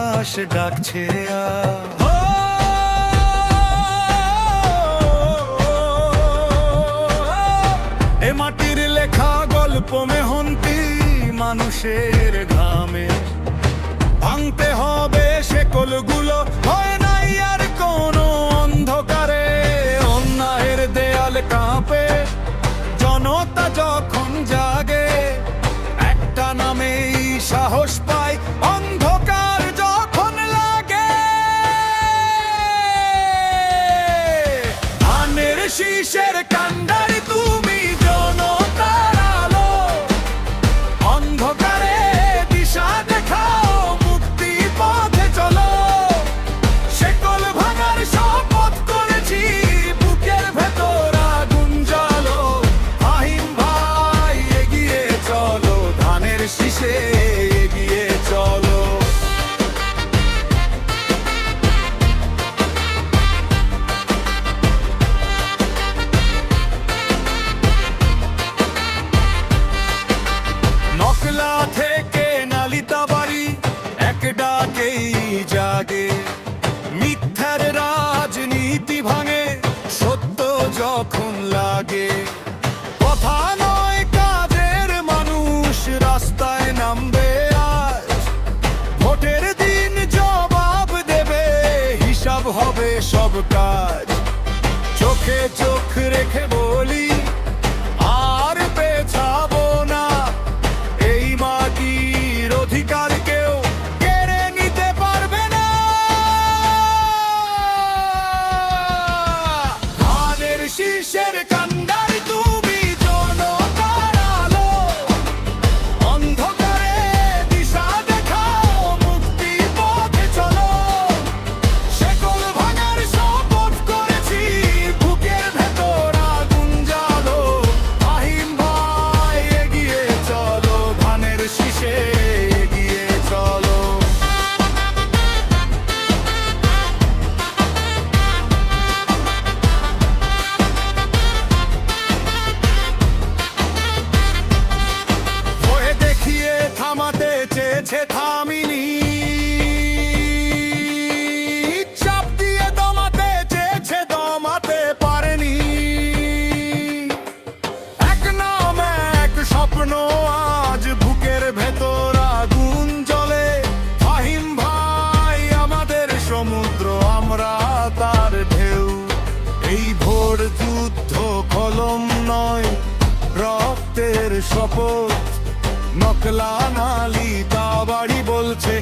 আকাশ ডাকছে এ মাটির লেখা গল্প মেহনতি মানুষের ঘামে ভাঙতে হবে শেকলগুলো, হয় নাই আর কোনো অন্ধকারে। অন্যায়ের দেয়াল কাঁপে জনতা যখন জাগে, একটা নামেই সাহস পায় অন্ধকার যখন লাগে। ধানের শীষের কান্ডারি তুমি জনতার আলো, অন্ধকারে দিশা দেখাও, মুক্তি পথে চলো। শেকল ভাঙার শপথ করেছি, বুকের ভেতর আগুন জ্বালো। ফাহিম ভাই এগিয়ে চলো, ধানের শীষে এগিয়ে চলো। নকলা থেকে নালিতা বাড়ি এক ডাকেই জাগে, মিথ্যার রাজনীতি ভাঙে সত্য যখন লাগে। কথা নয় কাজের মানুষ রাস্তায় নামবে আজ, ভোটের দিন জবাব দেবে, হিসাব হবে সব কাজ। চোখে চোখ রেখে বলি আর পেছাবো না, এই মাটির অধিকার কেউ কেড়ে নিতে পারবে না। ধানের শীষের কান্ডারি তুমি জনতার আলো, অন্ধকারে দিশা দেখাও, মুক্তি পথে চলো। শেকল ভাঙার শপথ করেছি, বুকের ভেতর আগুন জ্বালো। ফাহিম ভাই এগিয়ে চলো, ধানের শীষে এগিয়ে চলো। ভয়ে দেখিয়ে থামাতে চেয়েছে থামিনি, চাপ দিয়ে দমাতে চেয়েছে দমাতে পারেনি। এক নাম এক স্বপ্ন আজ বুকের ভেতর আগুন জ্বলে। ফাহিম ভাই আমাদের সমুদ্র, আমরা তার ঢেউ। এই ভোর যুদ্ধ কলম নয়, রক্তের শপথ। নকলা নালিতা বাড়ি বলছে